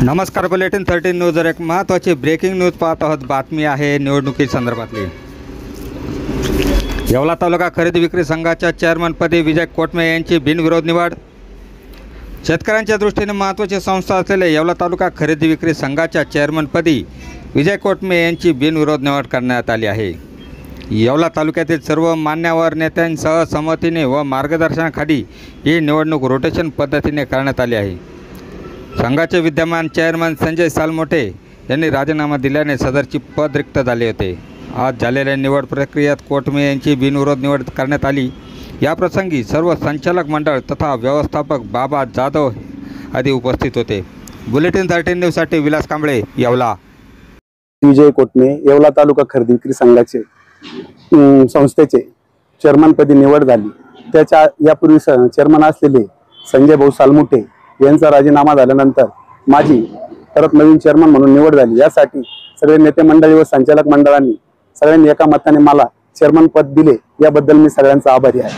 नमस्कार, बुलेटिन 13 न्यूजवर एक महत्त्वाची ब्रेकिंग न्यूज पाहत आहोत। बातमी आहे निवडणुकी संदर्भातली। येवला तालुका खरेदी विक्री संघाच्या चेअरमनपदी विजय कोटमे यांची बिनविरोध निवड। शेतकऱ्यांच्या दृष्टीने महत्त्वाची संस्था असलेल्या येवला तालुका खरेदी विक्री संघाच्या चेअरमनपदी विजय कोटमे यांची बिनविरोध निवड करण्यात आली आहे। येवला तालुक्यातील सर्व मान्यवर नेत्यांसह संमतीने व मार्गदर्शनाखाली ही निवडणूक रोटेशन पद्धतीने करण्यात आली आहे। संघाचे विद्यमान चेअरमन संजय सालमोटे यांनी राजीनामा दिल्याने सदरची पद रिक्त झाले होते। आज झालेल्या निवड प्रक्रियेत कोटमे यांची बिनविरोध निवड करण्यात आली। या प्रसंगी सर्व संचालक मंडळ तथा व्यवस्थापक बाबा जाधव आदी उपस्थित होते। बुलेटिन 13 न्यूजसाठी विलास कांबळे, येवला। विजय कोटमे येवला तालुका खरेदी विक्री संघाचे संस्थेचे चेअरमनपदी निवड झाली। त्याच्या यापूर्वी चेअरमन असलेले संजय भाऊ सालमोटे यांचा राजीनामा झाल्यानंतर माझी परत नवीन चेअरमन म्हणून निवड झाली। यासाठी सगळे नेते मंडळी व संचालक मंडळांनी सगळ्यांनी एका मताने मला चेअरमन पद दिले, याबद्दल मी सगळ्यांचा आभारी आहे।